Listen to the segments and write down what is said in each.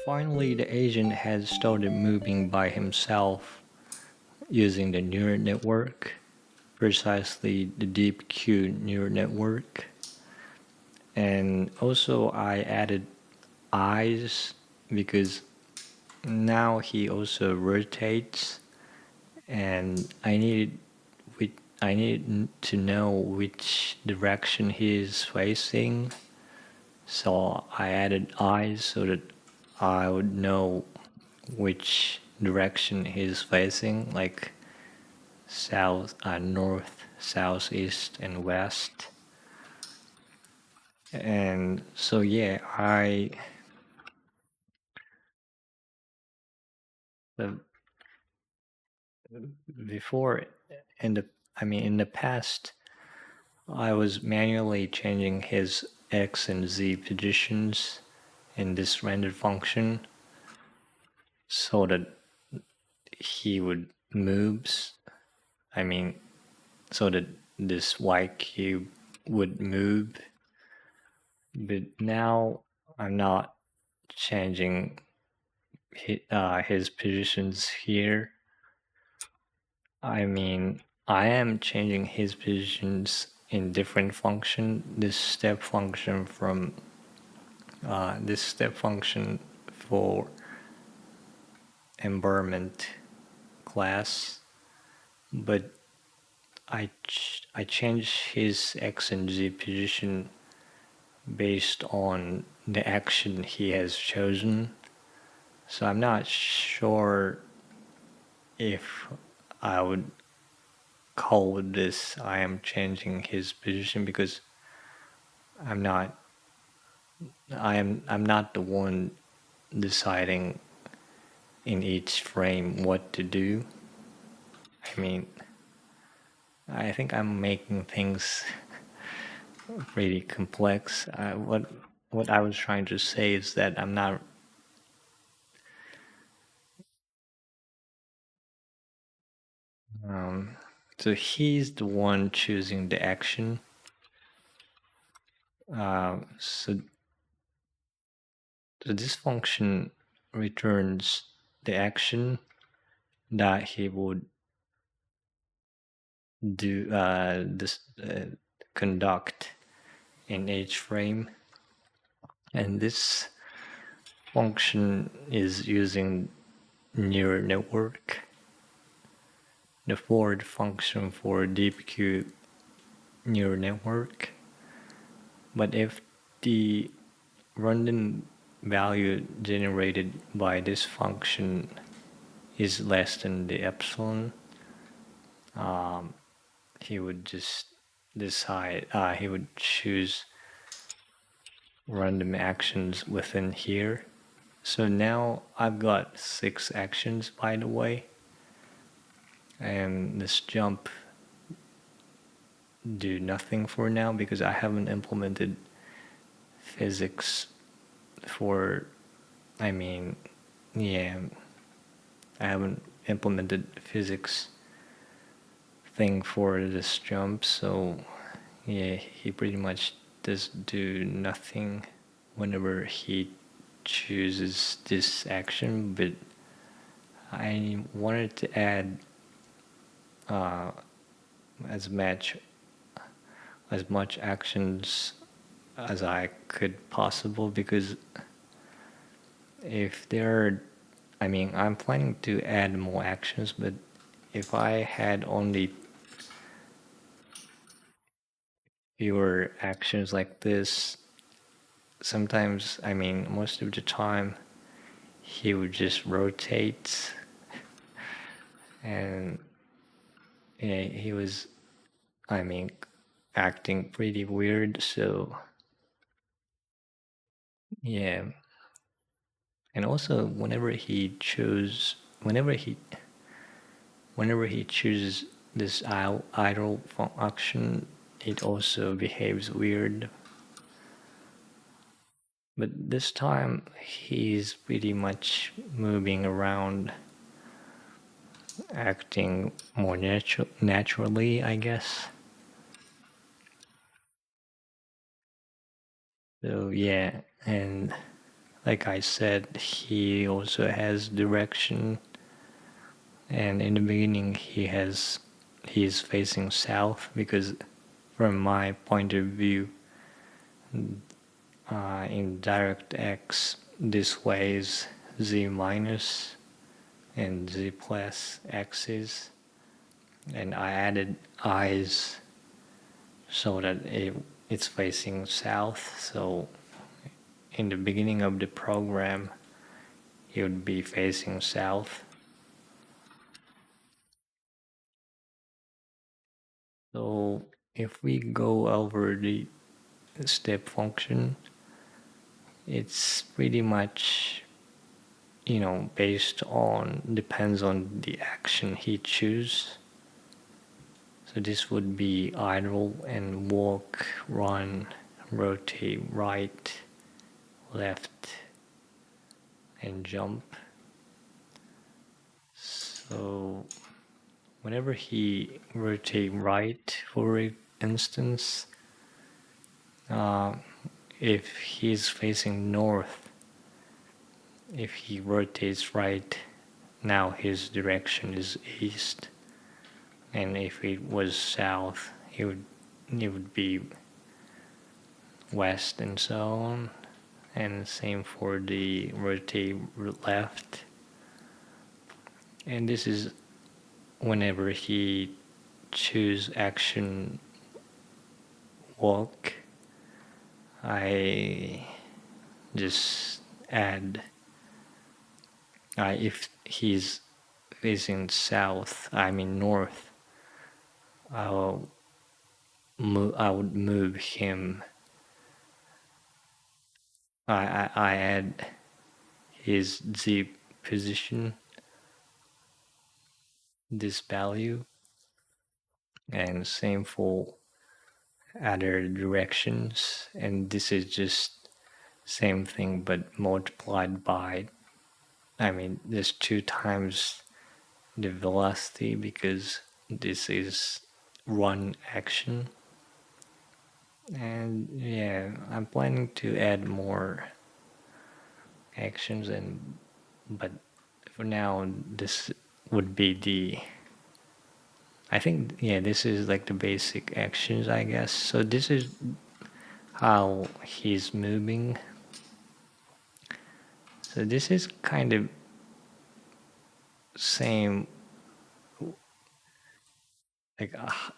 Finally, the agent has started moving by himself using the neural network, precisely the deep Q neural network. And also, I added eyes because now he also rotates, and I needed to know which direction he is facing. So I added eyes so that I would know which direction he's facing, like south, north, southeast, and west. And so yeah, the before in the in the past, I was manually changing his x and z positions in this render function so that he would moves. I mean, so that this y cube would move. But now I'm not changing his positions here. I am changing his positions in different function. This step function for environment class, but I change his x and z position based on the action he has chosen. So I'm not sure if I would call this I am changing his position because I'm not I'm not the one deciding in each frame what to do. I mean, I think I'm making things pretty complex. What I was trying to say is that I'm not. So he's the one choosing the action. So this function returns the action that he would do this conduct in each frame, and this function is using neural network, the forward function for deep neural network. But if the random value generated by this function is less than the epsilon, he would just decide, he would choose random actions within here. So now I've got 6 actions, by the way, and this jump do nothing for now because I haven't implemented physics for, yeah, I haven't implemented physics thing for this jump, so yeah, he pretty much does do nothing whenever he chooses this action. But I wanted to add as much actions as I could possible, because if there I'm planning to add more actions, but if I had only fewer actions like this, sometimes, most of the time, he would just rotate, and yeah, he was, acting pretty weird. So yeah, and also whenever he chooses this idle function, it also behaves weird. But this time he's pretty much moving around, acting more naturally, I guess. So yeah, and like I said, he also has direction, and in the beginning he's facing south because from my point of view, in direct x this way is z minus and z plus x's, and I added i's so that it's facing south. So in the beginning of the program it would be facing south. So if we go over the step function, it's pretty much, based on, depends on the action he chooses. So this would be idle and walk, run, rotate, right, left, and jump. So whenever he rotate right, for instance, uh, if he's facing north, if he rotates right, now his direction is east, and if it was south, it would be west, and so on. And same for the rotate left. And this is whenever he choose action walk, I just add, if he's facing south, I mean north, I'll I would move him. I add his z position, this value, and same for other directions. And this is just same thing but multiplied by, I mean, there's two times the velocity because this is run action. And yeah, I'm planning to add more actions, and but for now this would be the, I think, yeah, this is like the basic actions, I guess. So this is how he's moving. So this is kind of same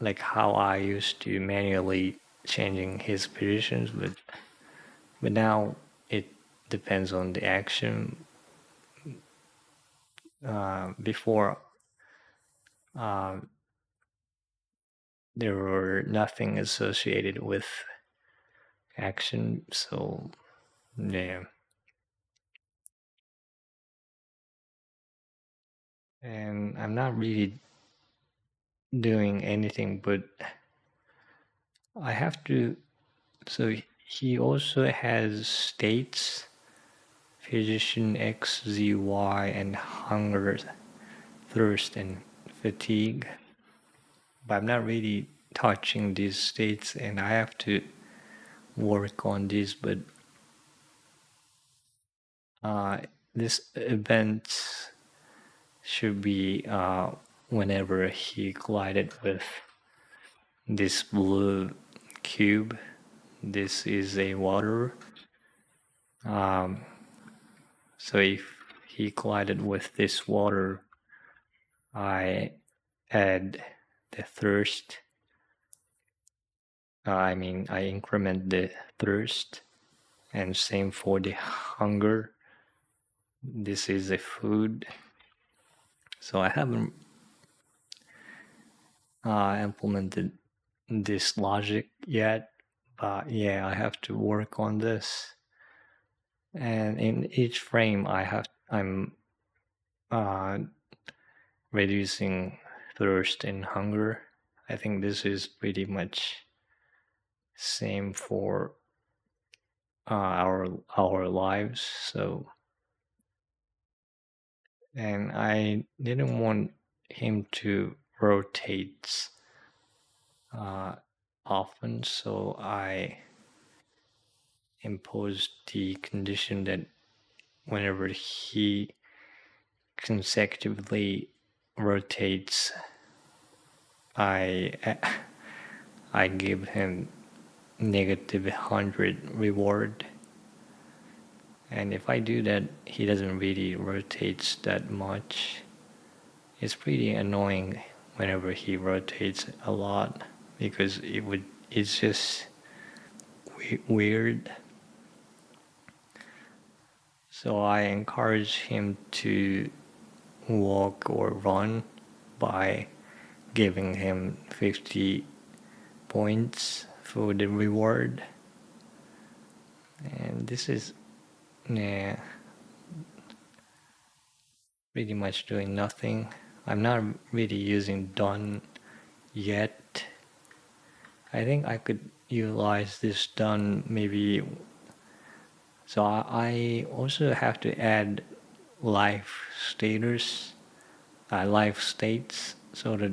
like how I used to manually changing his positions, but now it depends on the action. Before, uh, there were nothing associated with action, so yeah. And I'm not really doing anything, but I have to. So he also has states: physician, X, Z, Y, and hunger, thirst, and fatigue. But I'm not really touching these states, and I have to work on this. But uh, this event should be whenever he collided with this blue cube. This is a water. Um, so if he collided with this water, I add the thirst. I increment the thirst, and same for the hunger. This is a food. So I haven't implemented this logic yet, but yeah, I have to work on this. And in each frame, I'm uh, reducing thirst and hunger. I think this is pretty much same for our lives. So, and I didn't want him to rotate uh, often, so I imposed the condition that whenever he consecutively rotates, I I give him negative 100 reward. And if I do that, he doesn't really rotates that much. It's pretty annoying whenever he rotates a lot because it's just weird. So I encourage him to walk or run by giving him 50 points for the reward. And this is, yeah, pretty much doing nothing. I'm not really using done yet. I think I could utilize this done maybe. So I also have to add life status, life states, so that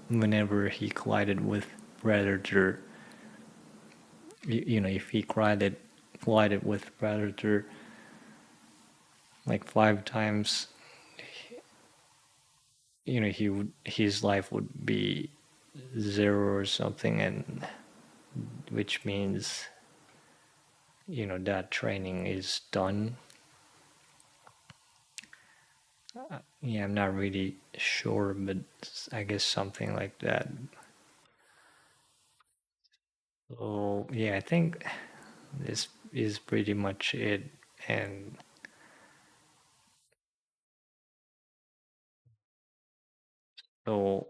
whenever he collided with predator, if he collided with predator like 5 times, his life would be zero or something, and which means that training is done. Yeah, I'm not really sure, but I guess something like that. So yeah, I think this is pretty much it. And so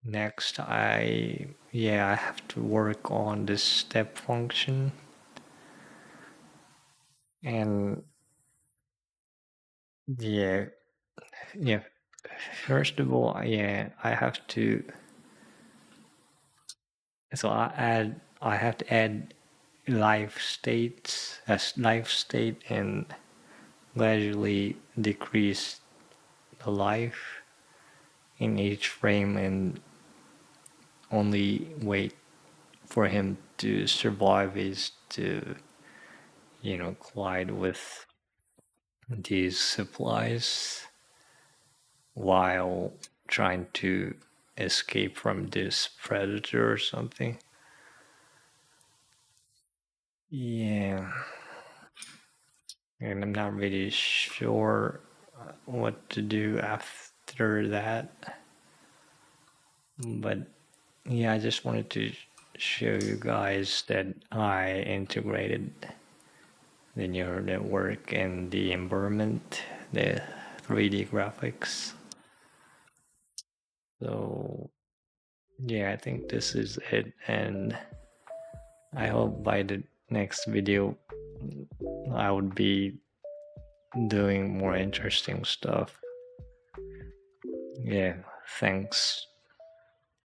next, I have to work on this step function. And yeah, yeah. First of all, yeah, I have to. So I have to add life states as life state and gradually decrease the life in each frame and only wait for him to survive is to collide with these supplies while trying to escape from this predator or something. Yeah, and I'm not really sure what to do after that, but yeah, I just wanted to show you guys that I integrated the neural network and the environment, the 3D graphics. So yeah, I think this is it, and I hope by the next video I would be doing more interesting stuff. Yeah, thanks.